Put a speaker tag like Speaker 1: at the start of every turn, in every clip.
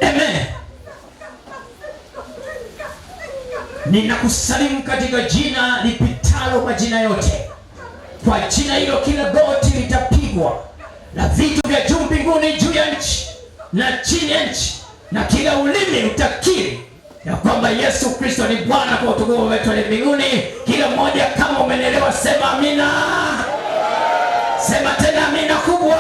Speaker 1: Amen. Ninakusalimu katika jina lipitalo majina yote. Kwa jina hilo kila goti litapigwa, na vitu vya juu mbinguni, juu ya nchi na chini ya nchi, na kila ulimi utakiri ya kwamba Yesu Kristo ni Bwana, kwa utukufu wetu wa mbinguni. Kila mmoja kama umenielewa sema amina. Sema tena amina kubwa.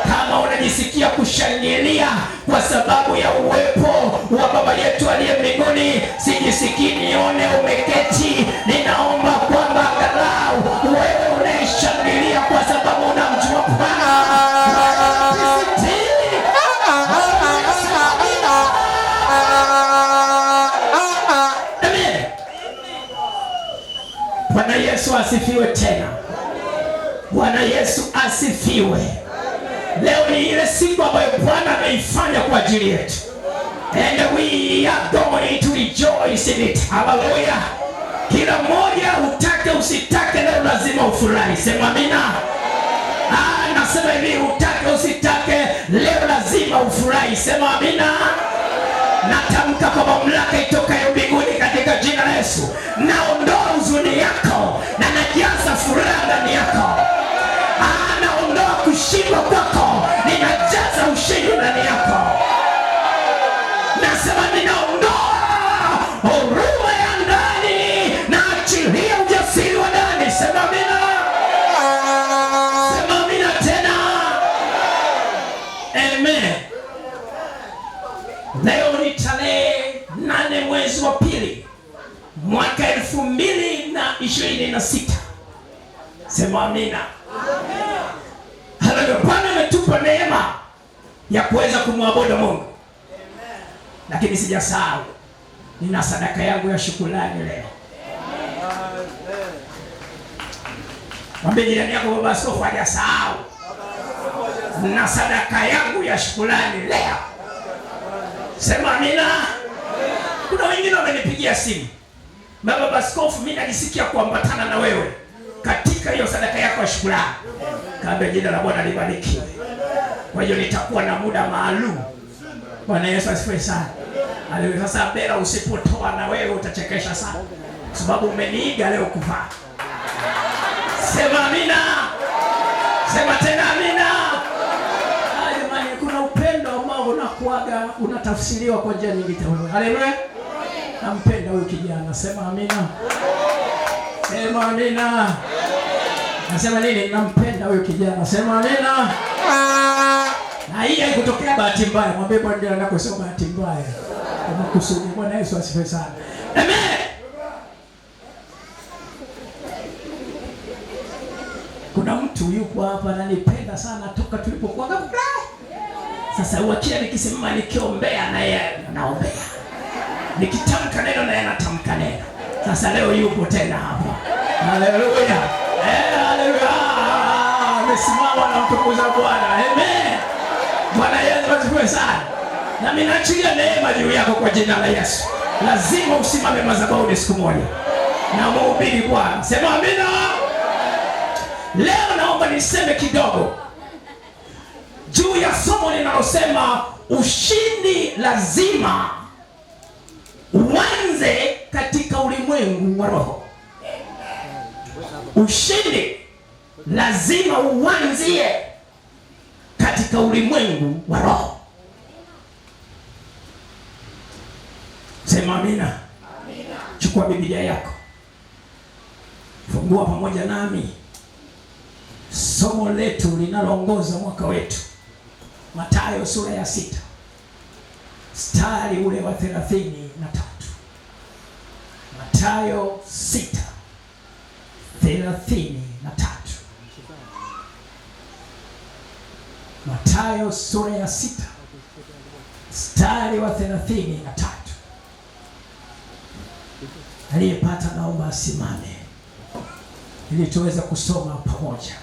Speaker 1: Kama unajisikia kushangilia kwa sababu ya uwepo wa Baba yetu aliye mbinguni, sijisikii nione umeketi. Ninaomba kwamba angalau wewe unayeshangilia kwa sababu unamjua Bwana. Bwana Yesu asifiwe tena. Bwana Yesu asifiwe. Leo ni ile siku ambayo Bwana ameifanya kwa ajili yetu. And we are going to rejoice in it. Hallelujah. Kila mmoja utake usitake leo lazima ufurahi. Sema amina. Nasema hivi, utake usitake leo lazima ufurahi. Sema amina. Natamka kwa mamlaka itokayo mbinguni katika jina la Yesu. Naondoa huzuni yako na najaza furaha ndani yako. Naondoa kushindwa kwako, ninajaza ushindi ndani yako. Nasema ninaondoa huruma ya ndani na achilia ujasiri wa ndani. Sema amina. Sema amina tena. Amen. Leo ni tarehe 8 mwezi wa pili mwaka 2026. Sema amina. Haleluya. Bwana ametupa neema ya kuweza kumwabudu Mungu. Lakini sijasahau, nina sadaka yangu ya shukrani leo. Mwambie jirani yako, baba askofu hajasahau. Nina sadaka yangu ya shukrani leo. Sema amina. Kuna wengine wamenipigia simu, baba askofu, mimi najisikia kuambatana na wewe katika hiyo sadaka yako ya shukrani. Kaambia jina la Bwana libarikiwe. Kwa hiyo nitakuwa na muda maalum. Bwana Yesu asifiwe sana. Haleluya. Sasa Bera, usipotoa na wewe utachekesha sana, kwa sababu umeniiga leo kuvaa. Sema amina. Sema tena amina. Jamani, kuna upendo ambao unakuaga unatafsiriwa kwa njia nyingi tofauti. Haleluya. Nampenda huyu kijana. Sema amina. Sema amina. Nasema nini? Nampenda huyu kijana. Sema amina. Na hii haikutokea bahati mbaya. Mwambie Bwana ndiye anakosema bahati mbaya. Kwa kusudi. Bwana Yesu asifiwe sana. Amen. Kuna mtu yupo hapa ananipenda sana toka tulipokuwa kabla. Sasa uakia nikisimama nikiombea na yeye anaombea. Nikitamka neno na yeye anatamka neno. Sasa leo yupo tena hapa. Haleluya. Haleluya. Amesimama na mtukuza Bwana. Amen. Bwana Yesu asifiwe sana. Na mimi naachilia neema juu yako kwa jina la Yesu. Lazima usimame madhabahuni siku moja na muhubiri Bwana. Sema amina. Leo naomba niseme kidogo juu ya somo linalosema ushindi lazima uanze katika ulimwengu wa roho. Ushindi lazima uanzie katika ulimwengu wa roho. Sema amina. Amina. Chukua Biblia yako, fungua pamoja nami somo letu linaloongoza mwaka wetu, Mathayo sura ya 6 mstari ule wa 33. Mathayo 6:33. Mathayo sura ya 6 mstari wa 33. Aliyepata naomba asimame ili tuweze kusoma pamoja.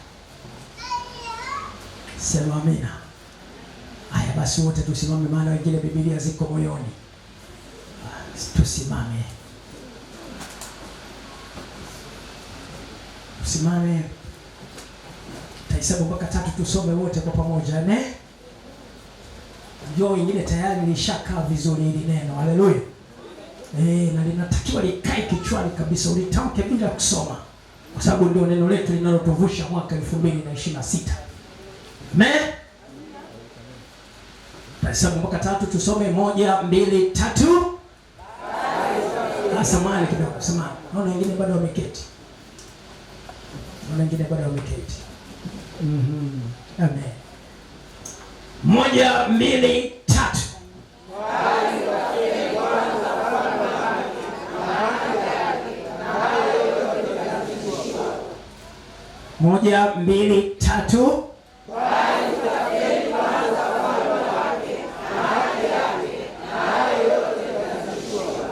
Speaker 1: Sema amina. Haya basi wote tusimame, maana wengine Biblia ziko moyoni. Tusimame. Tusimame. Taisabu mpaka 3 tusome wote kwa pamoja, ne? Ndio wengine tayari nishakaa vizuri hili neno. Haleluya. Na linatakiwa likae kichwani kabisa, ulitamke bila kusoma. Kwa sababu ndio neno letu linalotuvusha mwaka 2026. Amen. Taisabu mpaka 3 tusome 1 2 3. Samahani kidogo, samahani. Naona wengine bado wameketi. Amen. 1 2 3. Moja, mbili, tatu.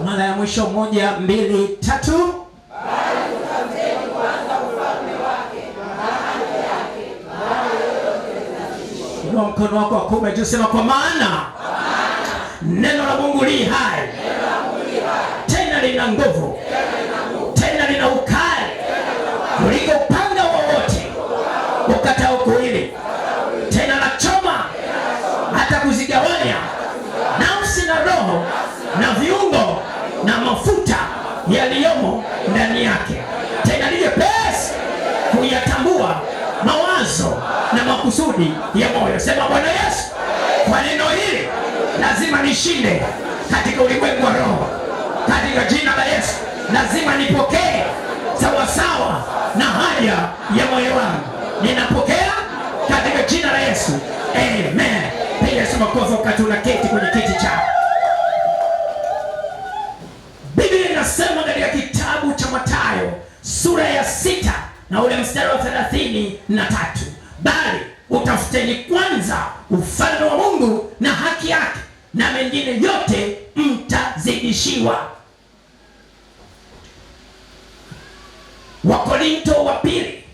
Speaker 1: Mara ya mwisho 1 2 3. Inua mkono wako wa kuume juu, sema kwa maana neno la Mungu li hai, tena lina nguvu, tena lina ukali kuliko upanga wowote ukatao kuwili, tena la choma hata kuzigawanya nafsi na roho na viungo na mafuta yaliyomo ndani yake, tena li jepesi kuyatambua mawazo na makusudi ya moyo. Sema Bwana Yesu, kwa neno hili lazima nishinde katika ulimwengu wa roho. Katika jina la Yesu lazima nipokee sawa sawa na haja ya moyo wangu. Ninapokea katika jina la Yesu. Amen. Piga Yesu makofi wakati unaketi kwenye kiti chako. Biblia inasema katika kitabu cha Mathayo sura ya 6 na ule mstari wa 33, bali utafuteni kwanza ufalme wa Mungu na haki yake, na mengine yote mtazidishiwa. Wakorinto wa pili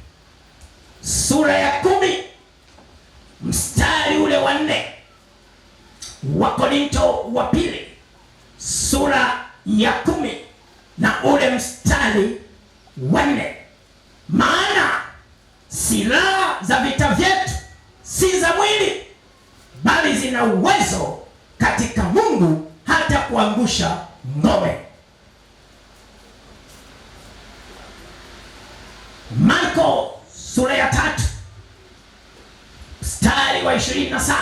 Speaker 1: sura ya 10 mstari ule wa 4. Wakorinto wa pili sura ya 10 na ule mstari wa 4. Maana silaha za vita vyetu si za mwili, bali zina uwezo katika Mungu hata kuangusha ngome. Marko sura ya 3 mstari wa 27.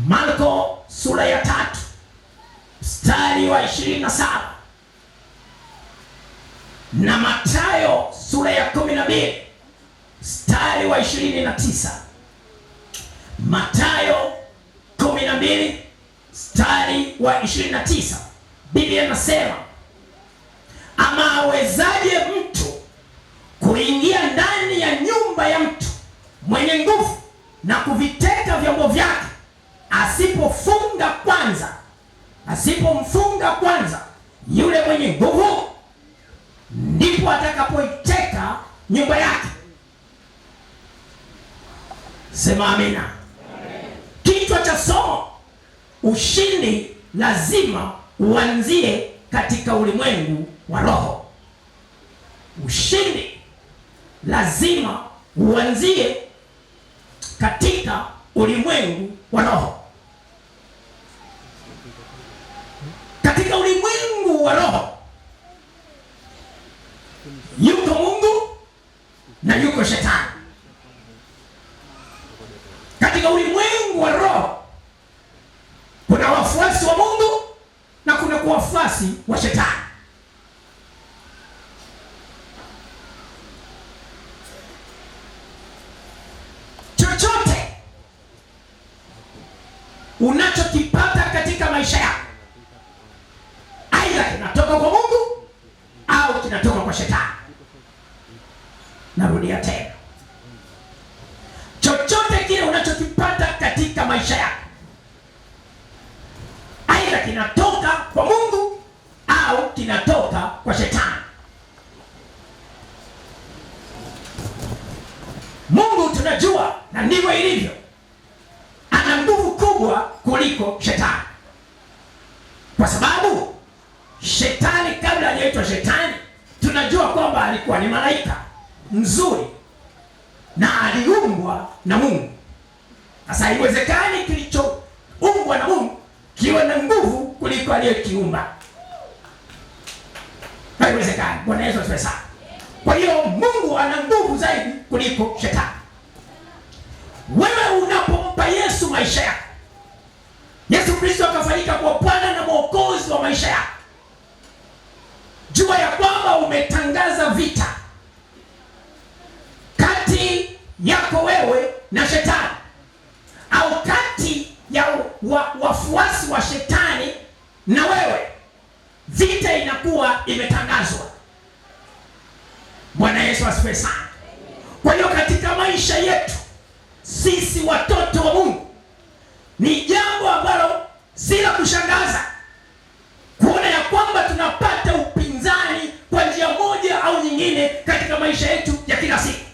Speaker 1: Marko sura ya 3 mstari wa 27 na Mathayo sura ya 12 mstari wa 29. Mathayo 12 mstari wa 29. Biblia inasema, ama awezaje mtu kuingia ndani ya nyumba ya mtu mwenye nguvu na kuviteka vyombo vyake, asipomfunga kwanza yule mwenye nguvu, ndipo atakapoiteka nyumba yake. Sema amina. Kichwa cha somo: ushindi lazima uanzie katika ulimwengu wa roho. Ushindi lazima uanzie katika ulimwengu wa roho. Katika ulimwengu wa roho yuko Mungu na yuko shetani. Katika ulimwengu wa roho kuna wafuasi wa Mungu na kuna wafuasi wa shetani. Chochote unachokipata katika maisha yako, aidha kinatoka kwa Mungu au kinatoka kwa shetani. Narudia tena, chochote kile unachokipata katika maisha yako, aidha kinatoka kwa Mungu au kinatoka kwa shetani. Mungu tunajua na ndivyo ilivyo, ana nguvu kubwa kuliko shetani, kwa sababu shetani kabla hajaitwa shetani tunajua kwamba alikuwa ni malaika mzuri na aliumbwa na Mungu. Sasa haiwezekani kilichoumbwa na Mungu kiwe na nguvu kuliko aliyekiumba. Haiwezekani. Bwana Yesu asifiwe sana. Kwa hiyo Mungu ana nguvu zaidi kuliko shetani. Wewe unapompa Yesu maisha yako, Yesu Kristo akafanyika kwa Bwana na Mwokozi wa maisha yako, jua ya kwamba umetangaza vita kati yako wewe na shetani, au kati ya wafuasi wa shetani na wewe. Vita inakuwa imetangazwa. Bwana Yesu asifiwe sana. Kwa hiyo katika maisha yetu sisi watoto wa Mungu, ni jambo ambalo si la kushangaza kuona ya kwamba tunapata upinzani kwa njia moja au nyingine katika maisha yetu ya kila siku,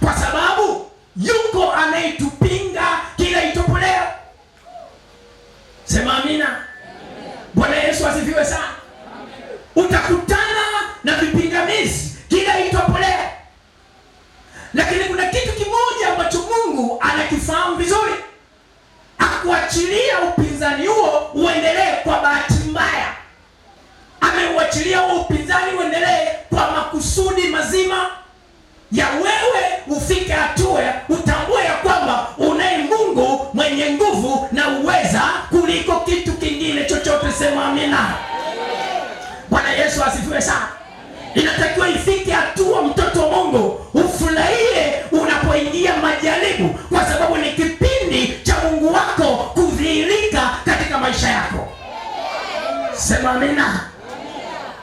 Speaker 1: kwa sababu yuko anayetupinga kila itwapo leo. Sema amina. Bwana Yesu asifiwe sana. Utakutana na vipingamizi kila itwapo leo, lakini kuna kitu kimoja ambacho Mungu anakifahamu vizuri. Akuachilia upinzani huo uendelee kwa bahati mbaya. Ameuachilia huo upinzani uendelee kwa makusudi mazima ya wewe ufike hatua utambue ya kwamba unaye Mungu mwenye nguvu na uweza kuliko kitu kingine chochote. Sema amina. Bwana Yesu asifiwe sana. Inatakiwa ifike hatua mtoto wa Mungu ufurahie unapoingia majaribu, kwa sababu ni kipindi cha Mungu wako kudhihirika katika maisha yako. Sema amina.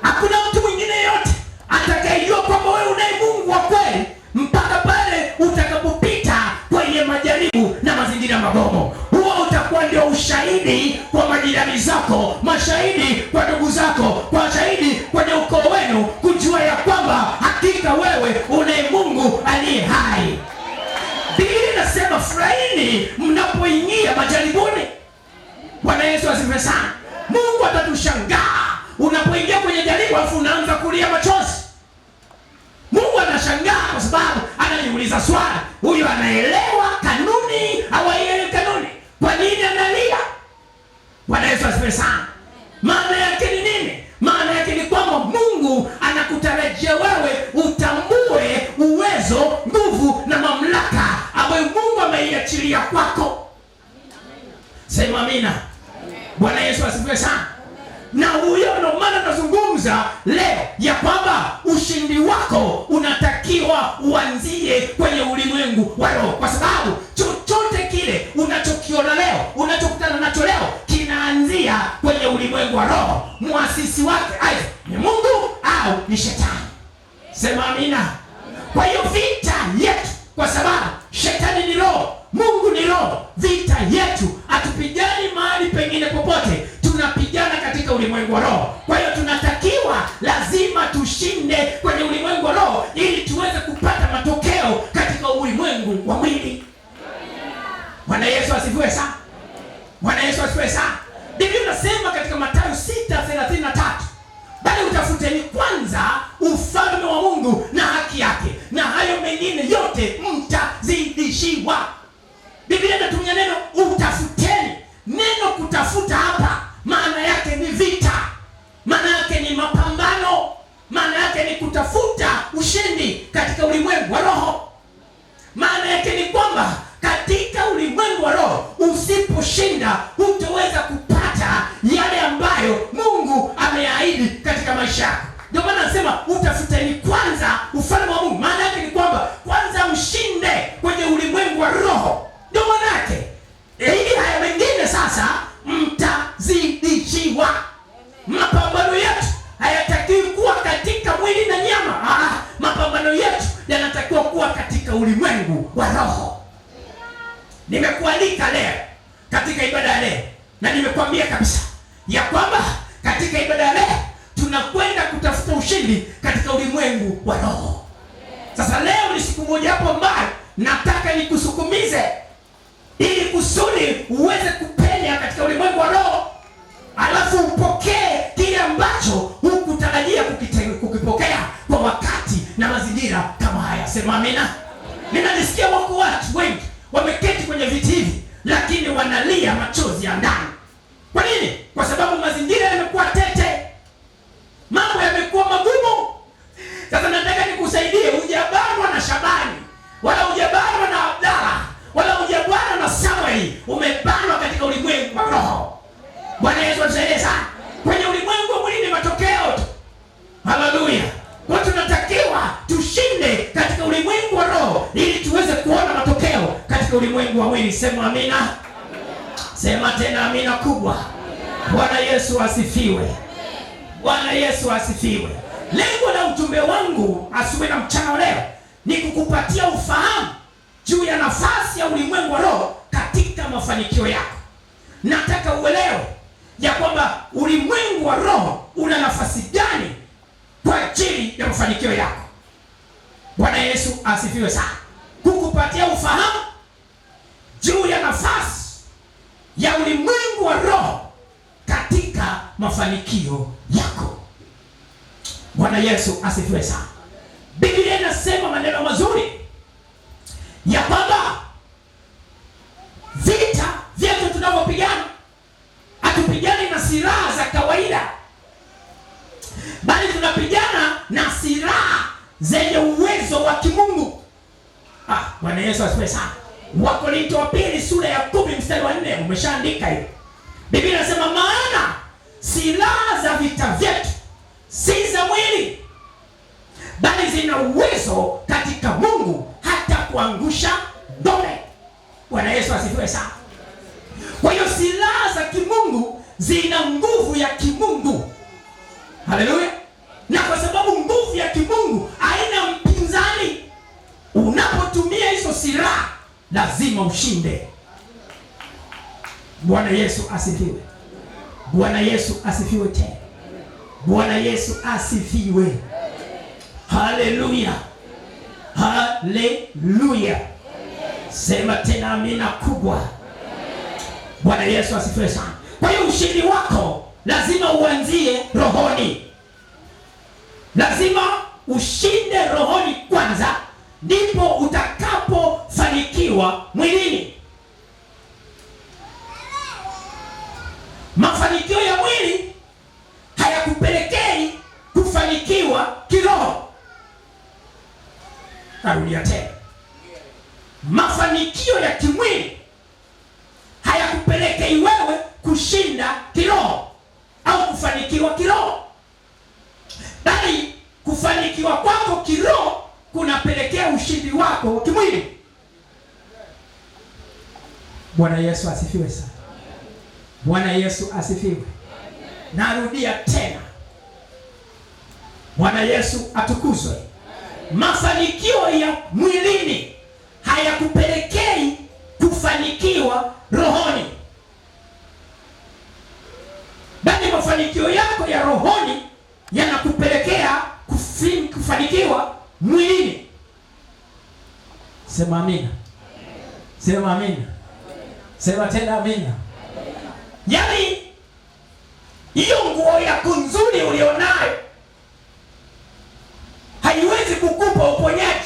Speaker 1: Hakuna mtu mwingine yote atakayejua kwamba wewe unaye Mungu wa kweli mpaka pale utakapopita kwenye majaribu na mazingira magumu. Huo utakuwa ndio ushahidi kwa majirani zako, mashahidi kwa ndugu zako, kwa shahidi kwenye ukoo wenu, kujua ya kwamba hakika wewe unaye Mungu aliye hai. Biblia inasema furahini mnapoingia majaribuni. Bwana Yesu asifiwe sana. Mungu atatushangaa unapoingia kwenye jaribu afu unaanza kulia machozi. Mungu anashangaa kwa sababu anajiuliza swali, huyu anaelewa kanuni au haielewi kanuni? Kwa nini analia? Bwana Yesu asifiwe sana. Maana yake ni nini? Maana yake ni kwamba Mungu anakutarajia wewe utambue uwezo, nguvu na mamlaka ambayo Mungu ameiachilia kwako. Sema amina. Bwana Yesu asifiwe sana. Na huyo ndio maana tunazungumza leo ya kwamba ushindi wako unatakiwa uanzie kwenye ulimwengu wa roho, kwa sababu chochote kile unachokiona leo, unachokutana nacho leo, kinaanzia kwenye ulimwengu wa roho. Muasisi wake aidha ni Mungu au ni shetani. Sema amina. Kwa hiyo vita yetu, kwa sababu shetani ni roho, Mungu ni roho, vita yetu hatupigani mahali pengine popote, tunapigana katika ulimwengu wa roho. Kwa hiyo tunatakiwa lazima tushinde kwenye ulimwengu wa roho ili tuweze kupata matokeo katika ulimwengu wa mwili. Bwana Yesu asifiwe sana. Bwana Yesu asifiwe sana. Biblia inasema katika Mathayo 6:33, bali utafuteni kwanza ufalme wa Mungu na haki yake, na hayo mengine yote mtazidishiwa. Biblia inatumia neno utafuteni. Neno kutafuta hapa maana yake ni vita, maana yake ni mapambano, maana yake ni kutafuta ushindi katika ulimwengu wa roho. Maana yake ni kwamba katika ulimwengu wa roho usiposhinda hutaweza kupata yale ambayo Mungu ameahidi katika maisha yako. Ndio maana anasema utafuteni kwanza ufalme wa Mungu. Maana yake ni kwamba kwanza mshinde kwenye ulimwengu wa roho. Ndio maana yake ili haya mengine sasa mtazidishiwa. Mapambano yetu hayatakiwi kuwa katika mwili na nyama. Mapambano yetu yanatakiwa kuwa katika ulimwengu wa roho. Nimekualika leo katika ibada ya leo, na nimekwambia kabisa ya kwamba katika ibada ya leo tunakwenda kutafuta ushindi katika ulimwengu wa roho. Sasa leo ni siku moja hapo ambayo nataka nikusukumize ili kusudi uweze kupenya katika ulimwengu wa roho, alafu upokee kile ambacho hukutarajia kukipokea kwa wakati na mazingira kama haya. Sema amina. Ninalisikia wako watu wengi wameketi kwenye viti hivi, lakini wanalia machozi ya ndani. Kwa nini? Kwa sababu mazingira yamekuwa tete, mambo yamekuwa magumu. Sasa nataka nikusaidie, hujabanwa na Shabani, wala hujabanwa na Abdalla, wala hujabanwa na Samueli. Umebanwa katika ulimwengu wa roho. Bwana Yesu atusaidie sana. Kwenye ulimwengu wa mwili ni matokeo tu. Haleluya. Kwa tunatakiwa tushinde katika ulimwengu wa roho ili tuweze kuona matokeo katika ulimwengu wa mwili. Sema amina. Sema tena amina kubwa. Bwana Yesu asifiwe. Bwana Yesu asifiwe. Lengo la ujumbe wangu asubuhi na mchana leo ni kukupatia ufahamu juu ya nafasi ya ulimwengu wa roho katika mafanikio yako. Nataka uelewe ya kwamba ulimwengu wa roho una nafasi gani kwa ajili ya mafanikio yako. Bwana Yesu asifiwe sana. Kukupatia ufahamu juu ya nafasi ya ulimwengu wa roho katika mafanikio yako. Bwana Yesu asifiwe sana. Biblia inasema maneno mazuri ya kwamba vita vyetu tunavyopigana hatupigani na silaha za kawaida, bali tunapigana na silaha zenye uwezo wa kimungu. Bwana Yesu asifiwe sana. Wakorintho wa pili sura ya 10 mstari wa 4 umeshaandika hiyo. Biblia inasema maana silaha za vita vyetu si za mwili, bali zina uwezo katika Mungu hata kuangusha ngome. Bwana Yesu asifiwe sana. Kwa hiyo silaha za kimungu zina nguvu ya kimungu. Haleluya. Na kwa sababu nguvu ya kimungu haina mpinzani, unapotumia hizo silaha lazima ushinde. Bwana Yesu asifiwe. Bwana Yesu asifiwe tena. Bwana Yesu asifiwe. Haleluya. Haleluya. Sema tena amina kubwa. Bwana Yesu asifiwe sana. Kwa hiyo ushindi wako lazima uanzie rohoni. Lazima ushinde rohoni kwanza, ndipo utakapofanikiwa mwilini. Mafanikio ya mwili hayakupelekei kufanikiwa kiroho. Narudia tena. Mafanikio ya kimwili hayakupelekei wewe kushinda kiroho au kufanikiwa kiroho, bali kufanikiwa kwako kiroho kunapelekea ushindi wako wa kimwili. Bwana Yesu asifiwe sana. Bwana Yesu asifiwe. Narudia tena. Bwana Yesu atukuzwe. Mafanikio ya mwilini hayakupelekei kufanikiwa rohoni, bali mafanikio yako ya rohoni yanakupelekea kufanikiwa mwilini. Sema amina. Sema amina. Sema tena amina. Yaani hiyo nguo yako nzuri ulionayo haiwezi kukupa uponyaji.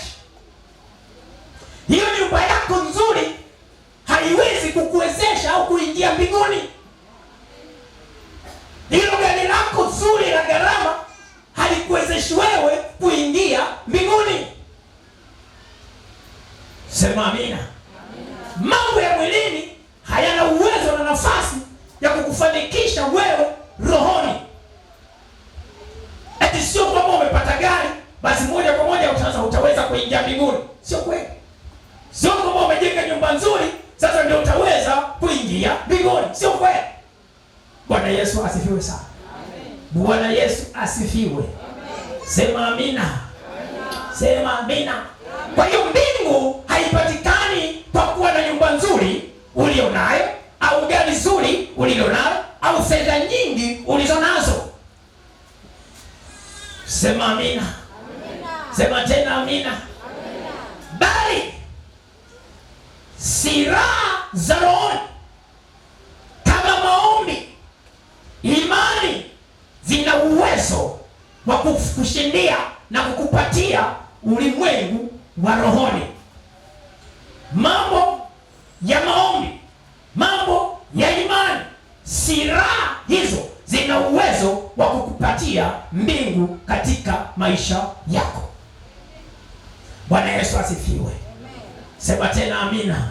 Speaker 1: Hiyo nyumba yako nzuri haiwezi kukuwezesha au kuingia mbinguni. Hilo gari lako zuri la gharama halikuwezeshi wewe kuingia mbinguni. Sema amina. Mambo ya mwilini hayana uwezo na nafasi ya kukufanikisha wewe rohoni. Eti sio kwamba umepata gari basi moja kwa moja utaweza kuingia mbinguni. Sio kweli. Sio kwamba umejenga nyumba nzuri sasa ndio utaweza kuingia mbinguni. Sio kweli. Bwana Yesu asifiwe sana. Bwana Yesu asifiwe. Sema amina. Sema amina. Kwa hiyo mbingu haipatikani kwa kuwa na nyumba nzuri ulionayo au gari zuri ulilonalo au fedha nyingi ulizonazo. Sema amina. Sema tena amina. za rohoni kama maombi, imani zina uwezo wa kukushindia na kukupatia ulimwengu wa rohoni. Mambo ya maombi, mambo ya imani, silaha hizo zina uwezo wa kukupatia mbingu katika maisha yako. Bwana Yesu asifiwe. Sema tena amina.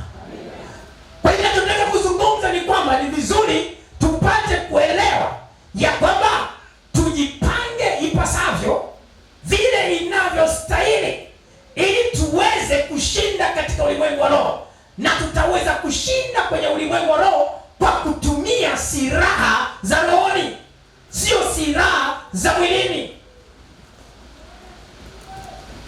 Speaker 1: Kwa hiyo tunataka kuzungumza ni kwamba ni vizuri tupate kuelewa ya kwamba tujipange ipasavyo vile inavyostahili ili tuweze kushinda katika ulimwengu wa roho, na tutaweza kushinda kwenye ulimwengu wa roho kwa kutumia silaha za rohoni, sio silaha za mwilini.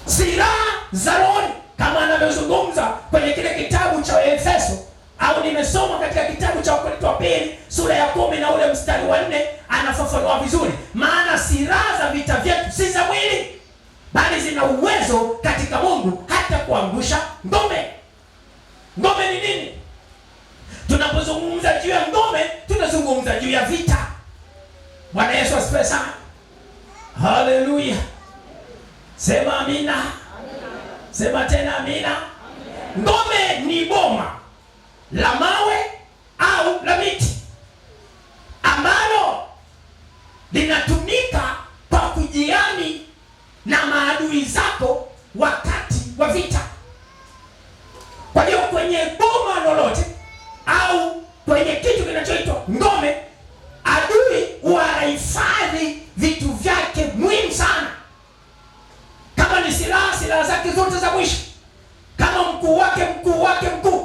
Speaker 1: Silaha za rohoni kama anavyozungumza kwenye kile kitabu cha Efeso, au nimesoma katika kitabu cha Wakorintho wa pili sura ya 10 na ule mstari wa 4, anafafanua vizuri. Maana silaha za vita vyetu si za mwili, bali zina uwezo katika Mungu hata kuangusha ngome. Ngome ni nini? Tunapozungumza juu ya ngome, tunazungumza juu ya vita. Bwana Yesu asifiwe sana. Haleluya. Sema amina. Sema tena amina. Ngome ni boma la mawe au la miti ambalo linatumika kwa kujiami na maadui zako wakati wa vita. Kwa hiyo kwenye boma lolote au kwenye kitu kinachoitwa ngome, adui wanahifadhi vitu vyake muhimu sana. Kama ni silaha zake zote za mwisho. Kama mkuu wake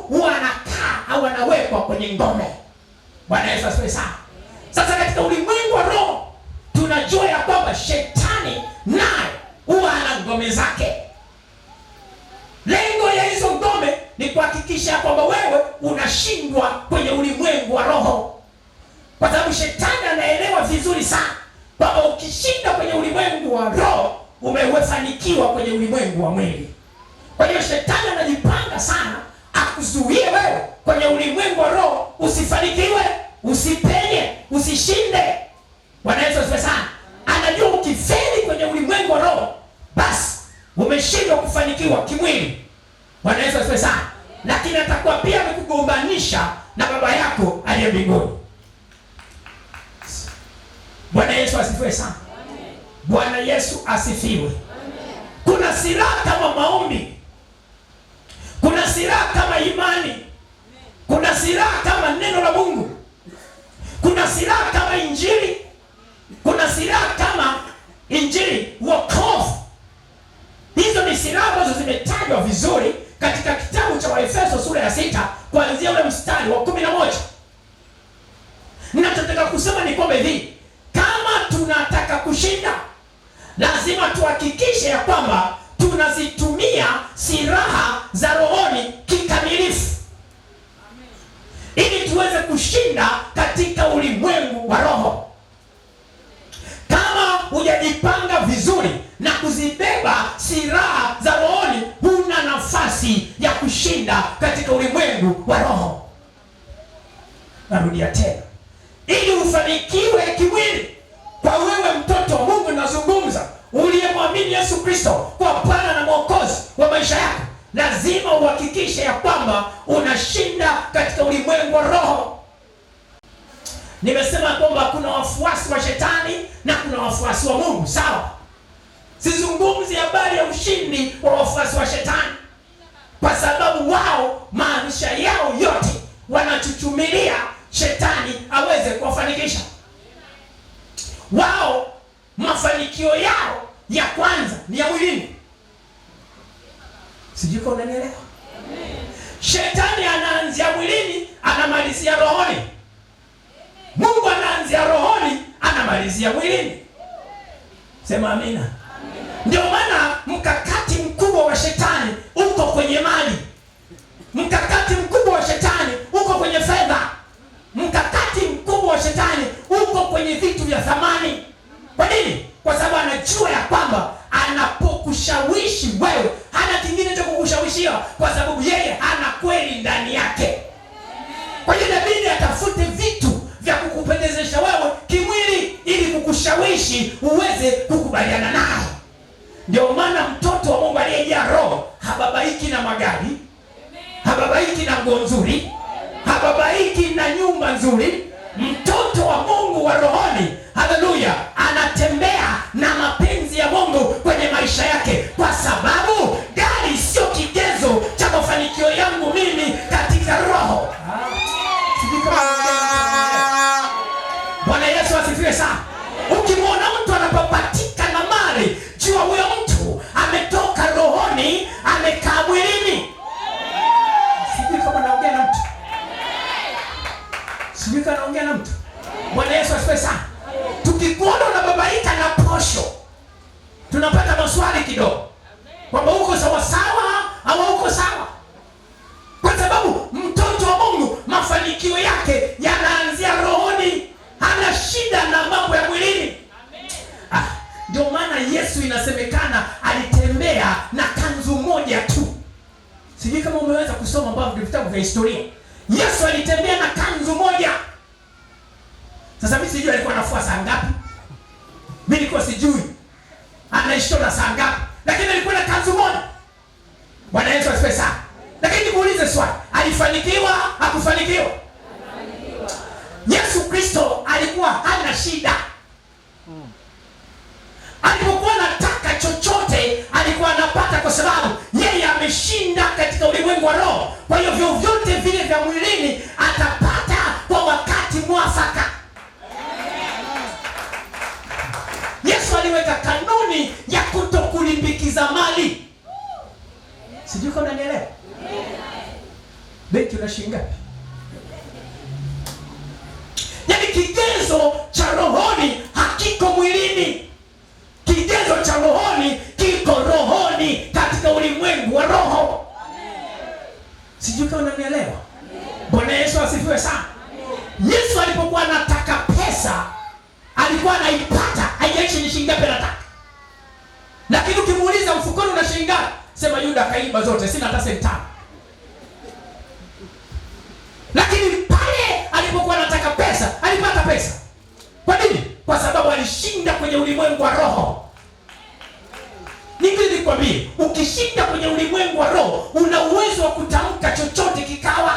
Speaker 1: huwa anakaa au anawekwa kwenye ngome. Bwana Yesu asifiwe sana. Sasa katika ulimwengu wa roho tunajua ya kwamba shetani naye huwa ana ngome zake. Lengo ya hizo ngome ni kuhakikisha kwamba wewe unashindwa kwenye ulimwengu wa roho, kwa sababu shetani anaelewa vizuri sana kwamba ukishinda kwenye ulimwengu wa roho umefanikiwa kwenye ulimwengu wa mwili. Kwa hiyo shetani anajipanga sana akuzuie wewe kwenye ulimwengu wa roho usifanikiwe, usipenye, usishinde. Bwana Yesu asifiwe sana. Anajua ukifeli kwenye ulimwengu wa roho, basi umeshindwa kufanikiwa kimwili. Bwana Yesu asifiwe sana. Lakini atakuwa pia amekugombanisha na baba yako aliye mbinguni. Bwana Yesu asifiwe sana. Bwana Yesu asifiwe. Kuna silaha kama maombi, kuna silaha kama imani, kuna silaha kama neno la Mungu, kuna silaha kama injili, kuna silaha kama injili, wokovu. Hizo ni silaha ambazo zimetajwa vizuri katika kitabu cha Waefeso sura ya 6 kuanzia ule mstari wa 11. Ninachotaka kusema ni kwamba hivi, kama tunataka kushinda, lazima tuhakikishe ya kwamba tunazitumia silaha za rohoni kikamilifu, ili tuweze kushinda katika ulimwengu wa roho. Kama hujajipanga vizuri na kuzibeba silaha za rohoni, huna nafasi ya kushinda katika ulimwengu wa roho. Narudia tena, ili ufanikiwe kimwili, kwa wewe mtoto wa Mungu nazungumza, uliyemwamini Yesu Kristo kwa Bwana na Mwokozi wa maisha yako, lazima uhakikishe ya kwamba unashinda katika ulimwengu wa roho. Nimesema kwamba kuna wafuasi wa shetani na kuna wafuasi wa Mungu, sawa? Sizungumzi habari ya ushindi wa wafuasi wa shetani, kwa sababu wao maisha yao yote wanachuchumilia shetani aweze kuwafanikisha. Wao mafanikio yao ya kwanza ni ya mwilini. Sijui kama unanielewa. Shetani anaanzia mwilini, anamalizia rohoni. Mungu anaanzia rohoni, anamalizia mwilini. Sema amina. Ndio maana mkakati mkubwa wa shetani uko kwenye mali. Mkakati mkubwa wa shetani uko kwenye fedha. Mkakati mkubwa wa shetani uko kwenye vitu vya thamani. Kwa nini? Kwa sababu anajua ya kwamba anapokushawishi wewe, hana kingine cha kukushawishia, kwa sababu yeye hana kweli ndani yake. kubaliana nao. Ndio maana mtoto wa Mungu aliyejaa Roho hababaiki na magari, hababaiki na nguo nzuri, hababaiki na nyumba nzuri. Mtoto wa Mungu wa rohoni, haleluya, anatembea na mapenzi ya Mungu kwenye maisha yake, kwa sababu gari sio kigezo cha mafanikio yangu mimi katika roho. Bwana Yesu asifiwe sana. Ukimwona mtu anapopatika na mali, jua huyo mtu ametoka rohoni, amekaa mwilini. Sijui kama naongea na mtu. Sijui kama naongea na mtu. Bwana Yesu asifiwe sana. Tukikuona unababaika na posho, tunapata maswali kidogo kwamba uko sawa sawa au uko sawa, kwa sababu mtoto wa Mungu mafanikio yake yanaanzia rohoni. Hana shida na mambo ya mwilini. Ndio maana Yesu inasemekana alitembea na kanzu moja tu. Sijui kama umeweza kusoma ambavyo vitabu vya historia. Yesu alitembea na kanzu moja. Sasa mimi sijui alikuwa anafua saa ngapi. Mimi nilikuwa sijui anaishona saa ngapi, lakini alikuwa na kanzu moja. Bwana Yesu asifiwe sana. Lakini nikuulize swali, alifanikiwa hakufanikiwa? Yesu Kristo alikuwa hana shida. Alipokuwa anataka chochote alikuwa anapata, kwa sababu yeye ameshinda katika ulimwengu wa roho. Kwa hiyo vyovyote vile vya mwilini atapata kwa wakati mwafaka. Yesu aliweka kanuni ya kutokulimbikiza mali. Sijui kama unanielewa. Benki una shilingi ngapi? Yaani kigezo cha rohoni hakiko mwilini. Kigezo cha rohoni kiko rohoni, katika ulimwengu wa roho. Sijui kama unanielewa. Bwana Yesu asifiwe sana. Yesu alipokuwa anataka pesa alikuwa anaipata, haijalishi ni shilingi ngapi anataka. Lakini ukimuuliza mfukoni una shilingi ngapi, sema Yuda kaiba zote, sina hata senti tano. Lakini pale alipokuwa anataka pesa, alipata pesa. Kwa nini? Kwa sababu alishinda kwenye ulimwengu wa roho. Nikwambie, ukishinda kwenye ulimwengu wa roho, una uwezo wa kutamka chochote kikawa.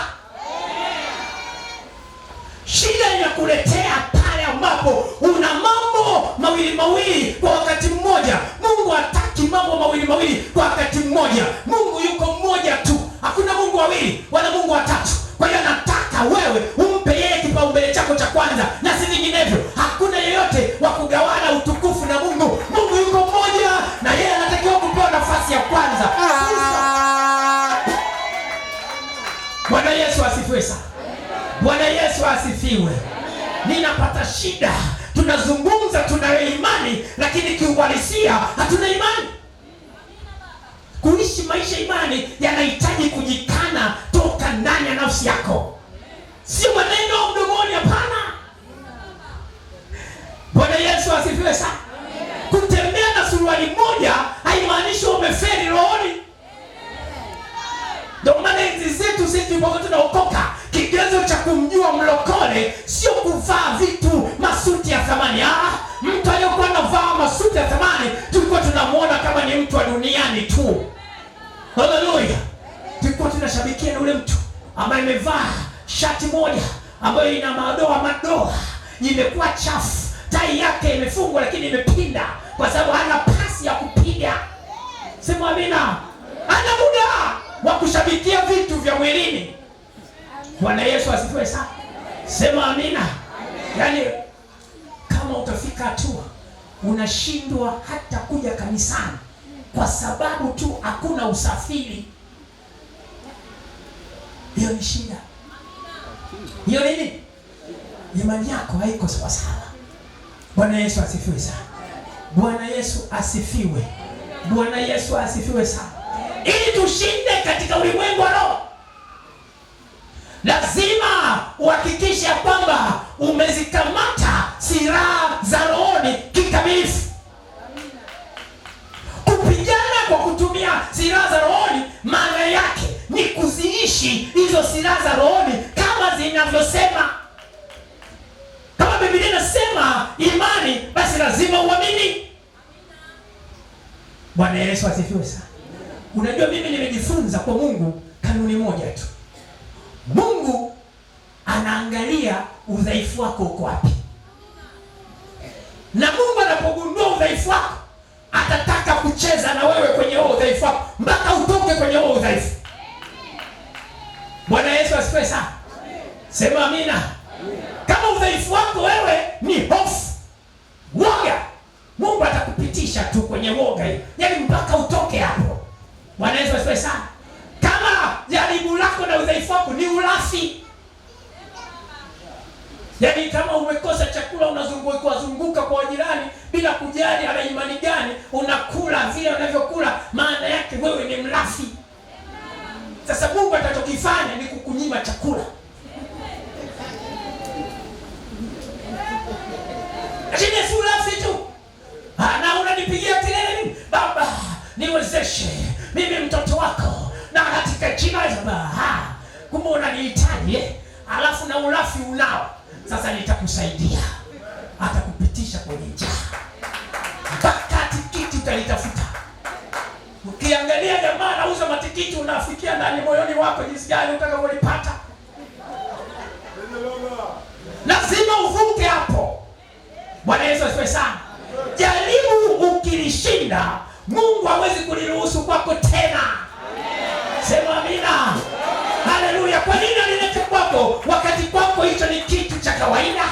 Speaker 1: Shida inakuletea pale ambapo una mambo mawili kwa wakati mmoja. Mungu hataki mambo mawili kwa wakati mmoja. Mungu yuko mmoja tu. Hakuna Mungu wawili wala Mungu watatu. Kwa hiyo anataka wewe umpe yeye kipaumbele chako cha kwanza na si vinginevyo. Hakuna yeyote wa kugawana utukufu na Mungu. Mungu yuko mmoja na yeye anatakiwa kupewa nafasi ya kwanza. Bwana Yesu asifiwe sana. Bwana Yesu asifiwe. Ninapata shida. Tunazungumza tunayo imani, lakini kiuhalisia hatuna imani. Kuishi maisha imani yanahitaji kujikana toka ndani ya nafsi yako. Sio maneno mdomoni, hapana. Bwana Yesu asifiwe sana. Kutembea na suruali moja haimaanishi umefeli rohoni. Ndio maana hizi zetu sisi tunapokuwa tunaokoka, kigezo cha kumjua mlokole sio kuvaa vitu masuti ya thamani. Mtu aliyokuwa anavaa masuti ya thamani tulikuwa tunamuona kama ni mtu wa duniani tu. Haleluya. Tulikuwa tunashabikia na ule mtu ambaye amevaa shati moja ambayo ina madoa, imekuwa chafu, tai yake imefungwa lakini imepinda kwa sababu hana pasi ya kupiga. Sema amina. Hana muda wa kushabikia vitu vya mwilini. Bwana Yesu asifiwe sana. Sema amina. Yaani kama utafika hatua unashindwa hata kuja kanisani kwa sababu tu hakuna usafiri, hiyo ni shida. Hiyo nini? Imani yako haiko sawa sawa. Bwana Yesu asifiwe sana. Bwana Yesu asifiwe. Bwana Yesu asifiwe sana. Ili tushinde katika ulimwengu wa roho, lazima uhakikishe kwamba umezikamata silaha za rohoni kikamilifu. Kupigana kwa kutumia silaha za rohoni maana yake ni kuziishi hizo silaha za rohoni kama zinavyosema. Kama Biblia inasema imani, basi lazima uamini. Bwana Yesu asifiwe sana. Unajua mimi nimejifunza kwa Mungu kanuni moja tu. Mungu anaangalia udhaifu wako uko wapi. Na Mungu anapogundua udhaifu wako, atataka kucheza na wewe kwenye huo udhaifu wako mpaka utoke kwenye huo udhaifu. Bwana Yesu asifiwe sana. Sema amina. Kama udhaifu wako wewe ni hofu, woga, Mungu atakupitisha tu kwenye woga hiyo. Yaani mpaka utoke hapo. Bwana Yesu asifiwe sana. Kama jaribu lako na udhaifu wako ni ulafi, yaani kama umekosa chakula unazunguka kwa jirani bila kujali ana imani gani, unakula vile unavyokula, maana yake wewe ni mlafi. Sasa Mungu atakachokifanya ni kukunyima chakula. Lakini si ulafi tu. Na unanipigia kelele mimi, baba niwezeshe, mimi mtoto wako na katika jina la Baba. Kumbe unanihitaji alafu na ulafi unao. Sasa nitakusaidia. Atakupitisha kwenye njaa. Mpaka tikiti utalitafuta. Ukiangalia jamaa anauza matikiti, unafikia ndani moyoni wako jinsi gani utakavyolipata. Lazima uvuke hapo. Bwana Yesu asifiwe sana. Jaribu ukilishinda, Mungu hawezi kuliruhusu kwako tena. Sema amina. Haleluya. Kwa nini alileta kwako wakati kwako hicho ni kitu cha kawaida?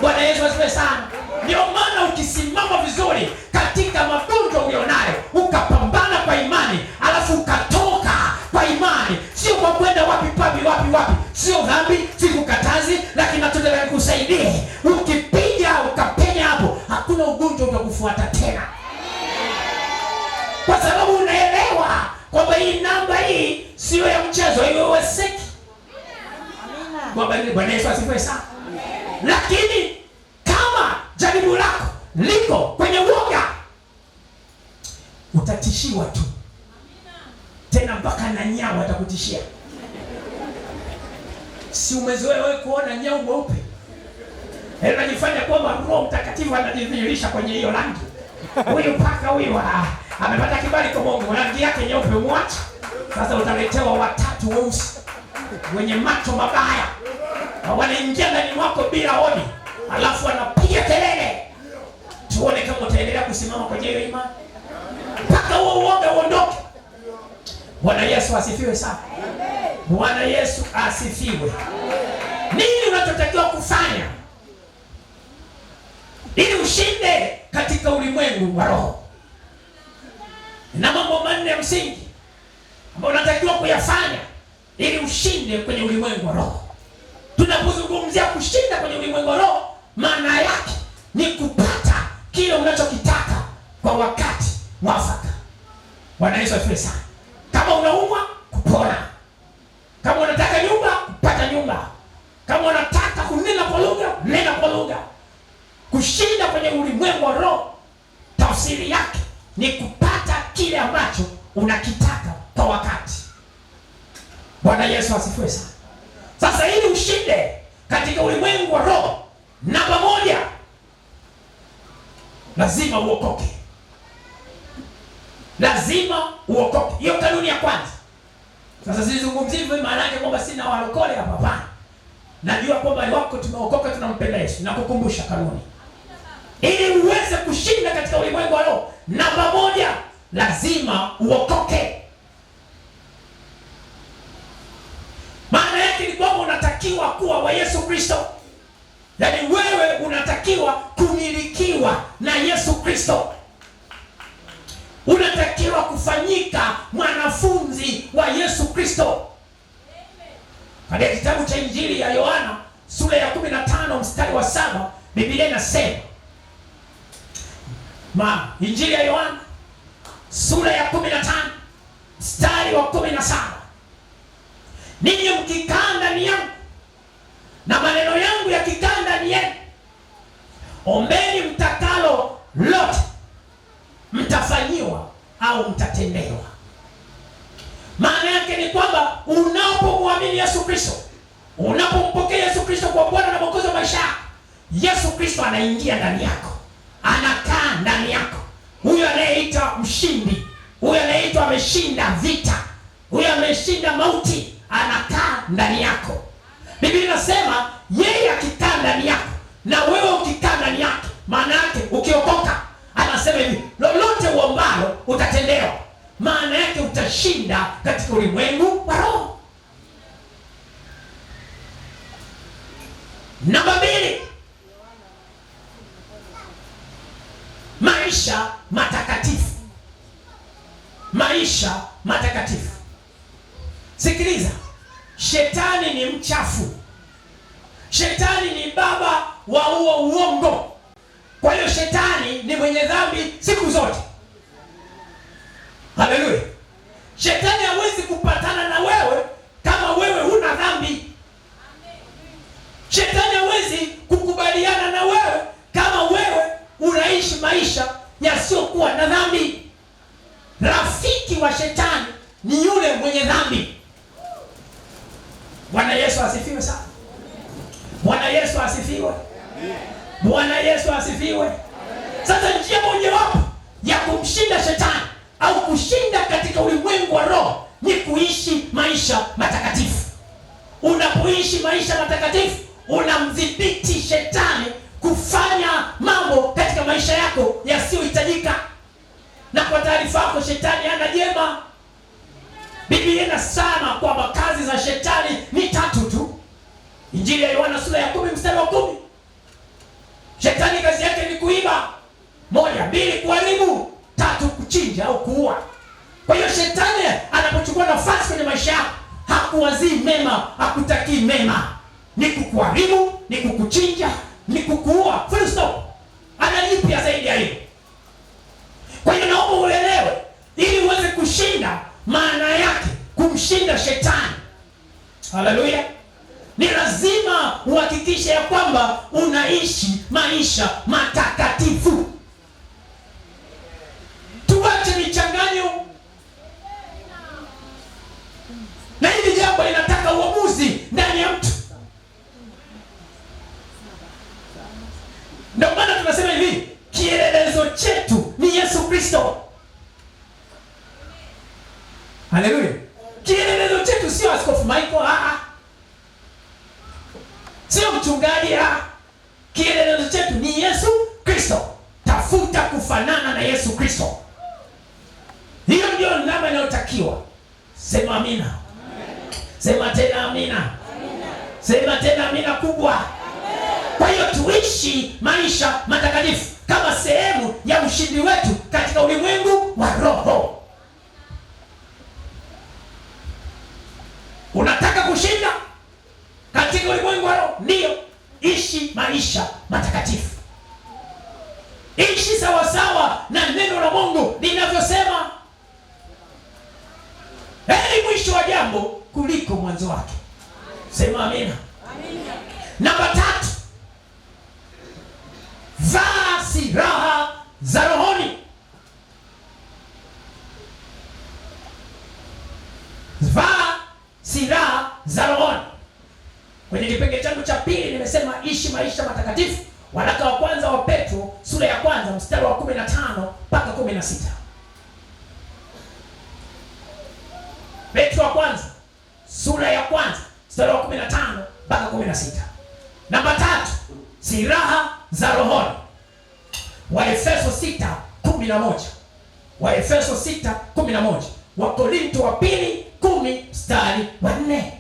Speaker 1: Bwana Yesu asifiwe sana. Ndio maana ukisimama vizuri katika magonjwa ulionayo, ukapambana kwa imani, alafu ukatoka kwa imani, sio kwa kwenda wapi, sio dhambi, si kukatazi, lakini nataka nikusaidie. Ukipiga ukapenya hapo, hakuna ugonjwa utakufuata tena. Kwa sababu unaelewa kwamba hii namba hii sio ya mchezo, iwe seki. Bwana Yesu asifiwe sana. Lakini kama jaribu lako liko kwenye woga, utatishiwa tu. Tena mpaka na nyau atakutishia. Si umezoea wewe kuona nyau mweupe? Unajifanya kwamba Roho Mtakatifu anajidhihirisha kwenye hiyo rangi. Huyu paka huyu amepata kibali kwa Mungu, rangi yake nyeupe mwache. Sasa utaletewa watatu weusi wenye macho mabaya. Wanaingia ndani mwako bila hodi. Alafu anapiga kelele. Tuone kama utaendelea kusimama kwenye hiyo imani. Mpaka huo uoga uondoke. Bwana Yesu asifiwe sana. Bwana Yesu asifiwe. Nini unachotakiwa kufanya ili ushinde katika ulimwengu wa roho? Na mambo manne ya msingi ambayo unatakiwa kuyafanya ili ushinde kwenye ulimwengu wa roho. Tunapozungumzia kushinda kwenye ulimwengu wa roho, maana yake ni kupata kile unachokitaka kwa wakati mwafaka. Bwana Yesu asifiwe sana. Kama unaumwa, kupona. Kama unataka nyumba, kupata nyumba. Kama unataka kunena kwa lugha, nena kwa lugha. Kushinda kwenye ulimwengu wa roho, tafsiri yake ni kupata kile ambacho unakitaka kwa wakati. Bwana Yesu asifiwe sana. Sasa ili ushinde katika ulimwengu wa roho, namba moja, lazima uokoke. Lazima uokoke. Hiyo kanuni ya kwanza. Sasa sizungumzii hivyo maana yake kwamba sina walokole hapa hapa. Najua kwamba wako tumeokoka, tunampenda Yesu. Nakukumbusha kanuni. Ili uweze kushinda katika ulimwengu wa roho, namba moja, lazima uokoke. Maana yake ni kwamba unatakiwa kuwa wa Yesu Kristo. Yaani wewe unatakiwa kumilikiwa na Yesu Kristo. Unatakiwa kufanyika mwanafunzi wa Yesu Kristo. Katika kitabu cha Injili ya Yohana sura ya 15 mstari wa 7, Biblia inasema, Injili ya Yohana sura ya 15 mstari wa 17, ninyi mkikaa ndani yangu na maneno yangu yakikaa ndani yenu, ombeni mtakalo lote, mtafanyiwa au mtatendewa. Maana yake ni kwamba unapomwamini Yesu Kristo, unapompokea Yesu Kristo kwa Bwana na Mwokozi wa maisha yako, Yesu Kristo anaingia ndani yako, anakaa ndani yako. Huyo anayeita mshindi Huyo anaitwa ameshinda vita, huyo ameshinda mauti, anakaa ndani yako. Biblia inasema yeye akikaa ndani yako na wewe ukikaa ndani yake, maana yake ukiokoka, anasema hivi, lolote uombalo utatendewa. Maana yake utashinda katika ulimwengu wa roho. Namba 2, maisha matakatifu. Maisha matakatifu. Sikiliza, shetani ni mchafu. Shetani ni baba wa huo uongo. Kwa hiyo shetani ni mwenye dhambi siku zote. Haleluya. Shetani hawezi kupatana na wewe kama wewe huna dhambi. Shetani hawezi kukubaliana na wewe kama wewe unaishi maisha yasiyokuwa na dhambi. Rafiki wa shetani ni yule mwenye dhambi. Bwana Yesu asifiwe sana. Bwana Yesu asifiwe. Bwana Yesu asifiwe. Sasa njia mojawapo ya kumshinda shetani au kushinda katika ulimwengu wa roho ni kuishi maisha matakatifu. Unapoishi maisha matakatifu, unamdhibiti shetani kufanya mambo katika maisha yako yasiyohitajika. Na kwa taarifa yako, shetani hana jema. Biblia inasema kwamba kazi za shetani ni 3 tu. Injili ya Yohana sura ya 10 mstari wa 10. Shetani kazi yake ni kuiba, 1, 2 kuharibu, 3 kuchinja au kuua. Kwa hiyo shetani anapochukua nafasi kwenye maisha yako, hakuwazii mema, hakutakii mema. Ni kukuharibu, ni kukuchinja, ni kukuua. Full stop. Analipia zaidi ya hiyo. Kwa hiyo naomba uelewe, ili uweze kushinda, maana yake kumshinda shetani. Haleluya. Ni lazima uhakikishe ya kwamba unaishi maisha matakatifu. Tuache michanganyo. Na hili jambo linataka uamuzi ndani ya mtu. Ndio maana tunasema hivi, kielelezo chetu ni Yesu Kristo. Haleluya. Kielelezo chetu sio Askofu Michael, sio mchungaji. Kielelezo chetu ni Yesu Kristo. Tafuta kufanana na Yesu Kristo. Hiyo ndio namna inayotakiwa. Sema amina. Amen. Sema tena amina. Amina. Sema tena amina kubwa. Amen. Kwa hiyo tuishi maisha matakatifu kama sehemu ya ushindi wetu katika ulimwengu wa roho. Unataka kushinda katika ulimwengu wa roho? Ndio, ishi maisha matakatifu. Ishi sawa sawa na neno la Mungu linavyosema. Heri mwisho wa jambo kuliko mwanzo wake. Sema amina. Amina. Namba 3, vaa silaha za rohoni. Vaa silaha za rohoni. Kwenye kipengele changu cha pili nimesema ishi maisha matakatifu. Waraka wa kwanza wa Petro sura ya 1 mstari wa 15 mpaka 16. Petro wa kwanza sura ya 1 mstari wa 15 mpaka 16. Namba 3, silaha za rohoni. Waefeso 6:11. Waefeso 6:11. Wakorintho wa pili 10 mstari wa 4.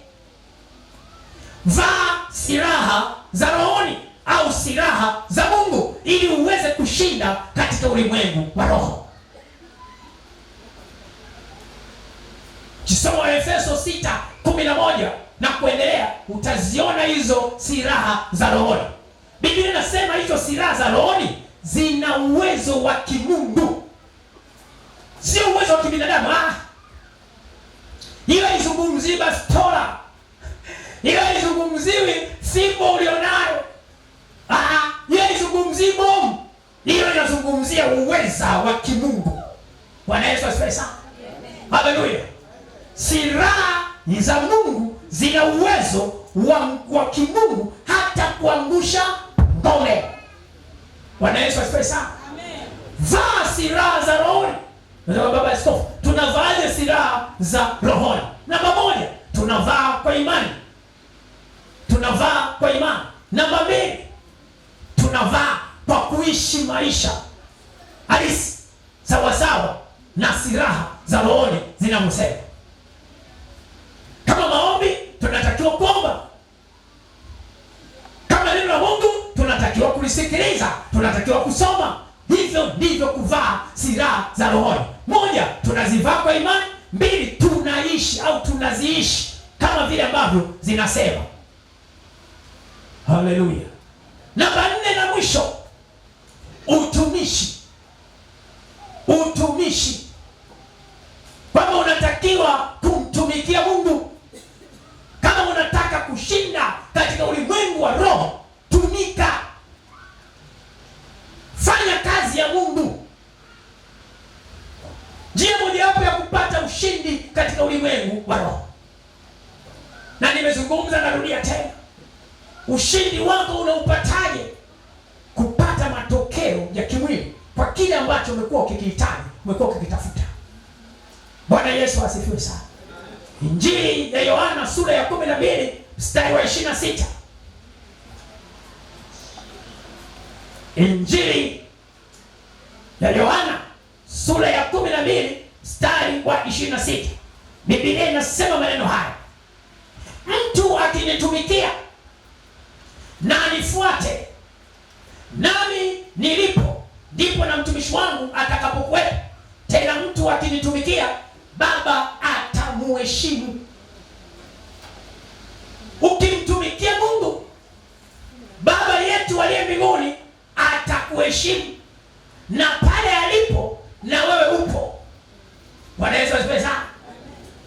Speaker 1: Vaa silaha za rohoni au silaha za Mungu ili uweze kushinda katika ulimwengu wa roho. Kisoma Waefeso 6:11 na kuendelea, utaziona hizo silaha za rohoni. Biblia inasema hizo silaha za rohoni zina uwezo wa kimungu, sio uwezo wa kibinadamu. Hiyo haizungumzii bastola, hiyo haizungumziwi fimbo ulionayo, hiyo haizungumzii bomu. Hiyo inazungumzia uweza wa kimungu. Bwana Yesu asifiwe sana. Haleluya. Silaha za Mungu zina uwezo wa kimungu hata kuangusha ngome. Bwana Yesu asifiwe sana. Amen. Vaa silaha za rohoni. Baba Askofu, tunavaaje silaha za rohoni? Namba moja, tunavaa kwa imani. Tunavaa kwa imani. Namba mbili, tunavaa kwa kuishi maisha halisi sawasawa na silaha za rohoni zinavyosema. Kama maombi, tunatakiwa kuomba. Kama neno la Mungu, tunatakiwa kulisikiliza, tunatakiwa kusoma. Hivyo ndivyo kuvaa silaha za rohoni. Moja, tunazivaa kwa imani. Mbili, tunaishi au tunaziishi kama vile ambavyo zinasema. Haleluya. Namba nne na mwisho, utumishi. Utumishi, kwamba unatakiwa kumtumikia Mungu. Kama unataka kushinda katika ulimwengu wa roho, tumika, fanya kazi ya Mungu. Njia mojawapo ya kupata ushindi katika ulimwengu wa roho, na nimezungumza, narudia tena, ushindi wako unaupataje? Kupata matokeo ya kimwili kwa kile ambacho umekuwa ukikihitaji, umekuwa ukikitafuta. Bwana Yesu asifiwe sana. Injili ya Yohana sura ya 12 mstari wa 26. Injili ya Yohana sura ya 12 mstari wa 26. Biblia inasema maneno haya: mtu akinitumikia na anifuate, nami nilipo ndipo na mtumishi wangu atakapokuwepo. Tena mtu akinitumikia, Baba atamuheshimu. Ukimtumikia Mungu, Baba yetu aliye mbinguni atakuheshimu, na pale alipo na wewe upo. Bwana Yesu asifiwe sana.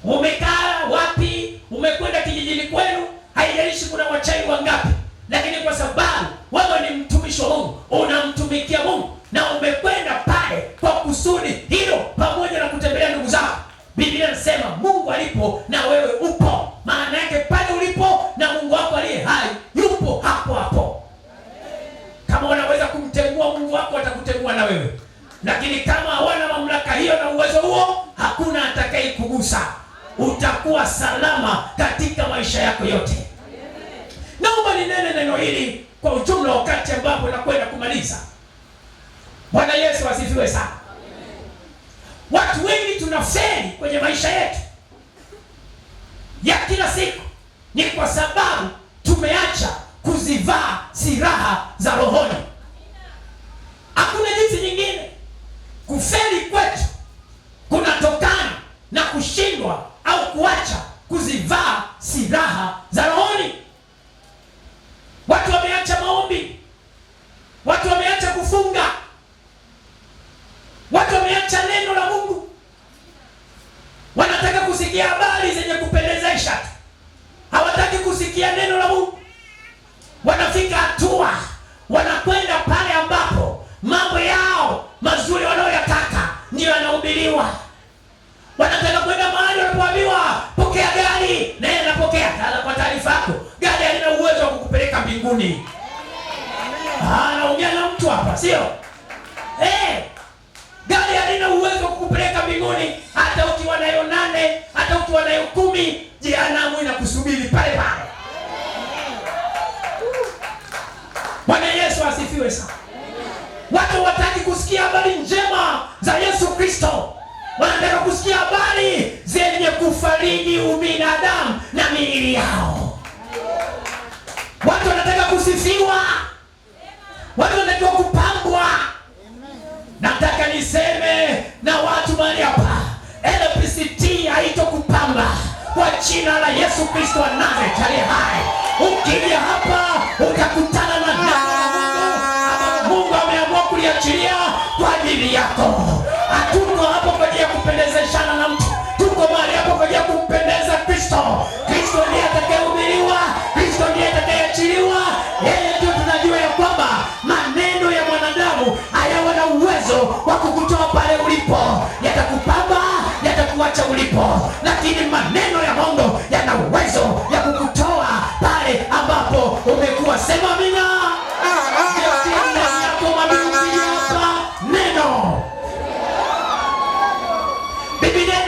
Speaker 1: Umekaa wapi? Umekwenda kijijini kwenu, haijalishi kuna wachawi wangapi, lakini kwa sababu wewe ni mtumishi wa Mungu, unamtumikia Mungu na umekwenda pale kwa kusudi hilo, pamoja na kutembelea ndugu zako, Biblia inasema Mungu alipo na wewe upo. Maana yake pale ulipo na Mungu wako aliye hai yupo hapo hapo. Kama unaweza kumtengua Mungu wako, atakutengua na wewe, lakini kama hawana mamlaka hiyo na uwezo huo, hakuna atakaye kugusa. Utakuwa salama katika maisha yako yote. Naomba ninene neno hili kwa ujumla wakati ambapo nakwenda kumaliza. Bwana Yesu asifiwe sana. Watu wengi tunafeli kwenye maisha yetu ya kila siku, ni kwa sababu tumeacha kuzivaa silaha za rohoni. Hakuna jinsi nyingine. Kufeli kwetu kunatokana na kushindwa au kuacha kuzivaa silaha za rohoni. Watu wameacha maombi, watu wameacha kufunga, watu wameacha neno la Mungu. Wanataka kusikia habari zenye kupendezesha, hawataki kusikia neno la Mungu. Wanafika hatua wanakwenda pale ambapo mambo yao mazuri wanayoyataka ndio yanahubiriwa. Wanataka kwenda mahali wanapoambiwa pokea gari, na yeye anapokea. Sasa kwa taarifa yako, gari halina uwezo wa kukupeleka mbinguni. Anaongea na mtu hapa, sio? Gari halina uwezo wa kukupeleka mbinguni. Hata ukiwa nayo 8, hata ukiwa nayo 10, jehanamu inakusubiri pale pale. Bwana Yesu asifiwe sana. Watu hawataki kusikia habari njema za Yesu Kristo. Wanataka kusikia habari zenye kufariji ubinadamu na miili yao. Watu wanataka kusifiwa. Watu wanataka kupambwa. Nataka niseme na watu mahali hapa, LPCT haitokupamba kwa jina la Yesu Kristo wa Nazareti aliye hai. Ukija hapa utakutana na neno la Mungu. Mungu ameamua kuliachilia kwa ajili yako. Hatuko hapo kwa ajili ya kupendezeshana na mtu. Tuko mahali hapo kwa ajili ya kumpendeza Kristo. Kristo ndiye atakayehubiriwa, Kristo ndiye atakayeachiliwa. Yeye ndio tunajua ya kwamba maneno ya mwanadamu hayawana uwezo wa kukutoa pale ulipo. Yatakupamba, yatakuacha ulipo. Lakini maneno ya Mungu yana uwezo ya kukutoa pale ambapo umekuwa. Sema amina. Biblia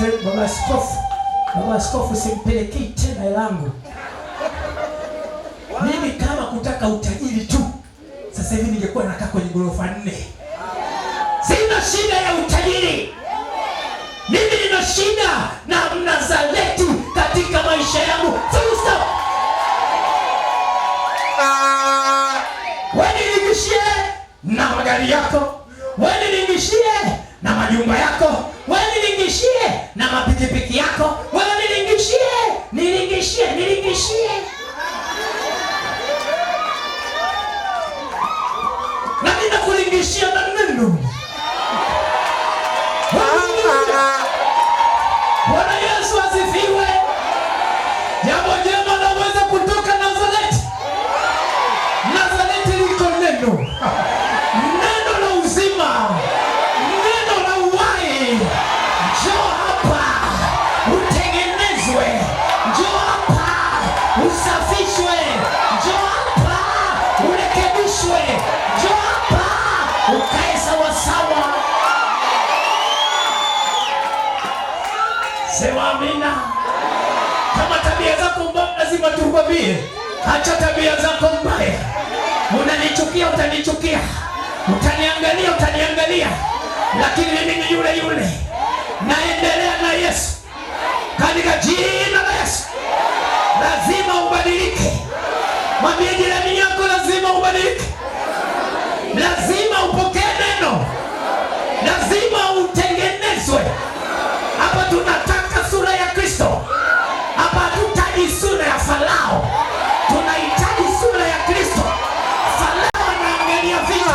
Speaker 1: Baba askofu simpelekei tena elangu. Mimi kama kutaka utajiri tu, sasa hivi ningekuwa nakaa kwenye ghorofa 4. Sina shida ya utajiri. Mimi nina shida na Mnazareti katika maisha yangu. Full stop. Wewe nilingishie na magari yako. Wewe nilingishie na majumba yako. Wewe nilingishie na mapikipiki yako. Wewe nilingishie. Na mimi nakulingishia na neno. Bwana Yesu asifiwe. Jambo jema laweza kutoka Nazareti. Nazareti liko neno. Neno la uzima. Neno la uhai. Njoo hapa utengenezwe. Njoo hapa usafishwe. Njoo hapa urekebishwe. Njoo hapa ukae sawa sawa. Sema amina. Kama tabia zako mbaya lazima tukwambie, acha tabia zako mbaya. Unanichukia utanichukia. Utaniangalia. Lakini mimi ni yule. Naendelea na Yesu. Katika jina la Yesu. Lazima ubadilike. Mwambie jirani yako lazima ubadilike. Lazima upokee neno. Lazima utengenezwe. Hapa tunataka sura ya Kristo. Hapa hatutaji sura ya Farao. Tunahitaji sura ya Kristo. Farao anaangalia vitu.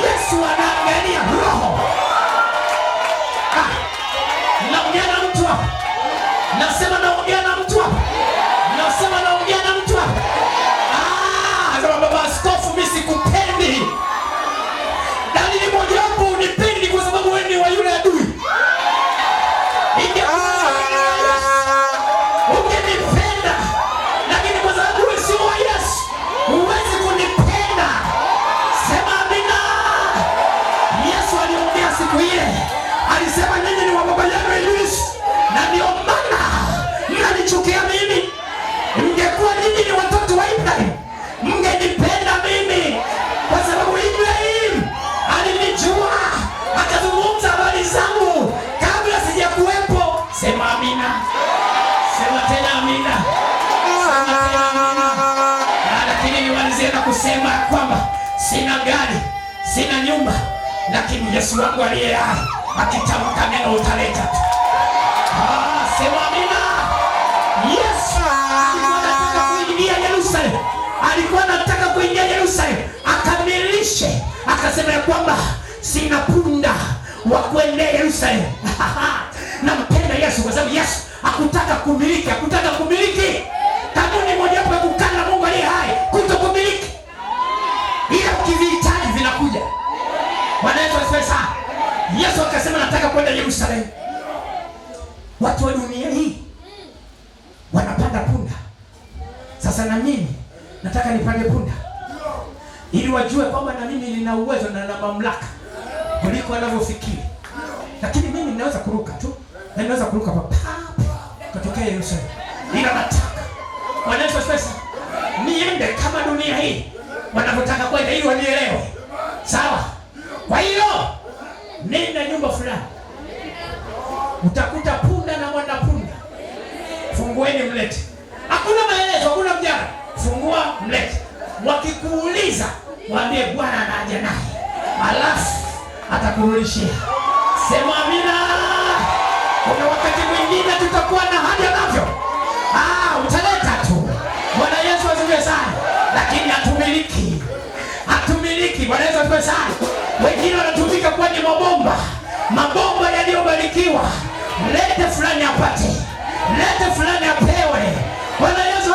Speaker 1: Yesu anaangalia roho. Naongea na mtu hapa. Nasema naongea na mtu hapa. Sema baba askofu mimi sikupendi. Dalili moja hapo unipendi kwa sababu wewe ni wa yule adui. Ungenipenda, lakini kwa sababu wewe si wa Yesu, huwezi kunipenda. Sema amina. Yesu aliongea siku ile. Alisema nyinyi ni wa baba yenu Ibilisi, na ndio maana mnanichukia mimi. Mngekuwa nyinyi ni watoto wa Ibrahim, mngenipenda mimi, kwa sababu Ibrahim alinijua, akazungumza habari zangu kabla sijakuwepo. Sema amina. Sema tena amina. Lakini niwalizie na kusema kwamba sina gari, sina nyumba, lakini Yesu wangu aliye hai akitamka neno utaleta tu. Sema amina. Yesu alikuwa anataka kuingia Yerusalemu akamilishe, akasema ya kwamba sina punda wa kuendea Yerusalemu. Nampenda Yesu kwa sababu Yesu hakutaka kumiliki. Kanuni moja ya kukaa na Mungu aliye hai, kutokumiliki. Ila ukivihitaji vinakuja. Bwana Yesu asifiwe sana. Yesu akasema nataka kwenda Yerusalemu. Watu wa dunia hii wanapanda punda. Sasa na mimi nataka nipande punda, ili wajue kwamba na mimi nina uwezo na mamlaka kuliko wanavyofikiri. Lakini mimi ninaweza kuruka tu, na ninaweza kuruka papa kutokea Yerusalemu. Ila nataka Bwana Yesu asifiwe, niende kama dunia hii wanavyotaka kwenda, ili wanielewe. Sawa? Kwa hiyo nenda nyumba fulani, utakuta punda na mwana punda. Fungueni mlete. Hakuna maelezo, hakuna mjadala. Fungua mlete. Wakikuuliza waambie Bwana anaja naye, alafu atakurudishia. Sema amina. Kuna wakati mwingine tutakuwa na haja navyo. Utaleta tu. Bwana Yesu asifiwe sana. Lakini hatumiliki. Bwana Yesu asifiwe sana. Wengine wanatumika kwenye mabomba yaliyobarikiwa. Lete fulani apate, lete fulani apewe. Bwana Yesu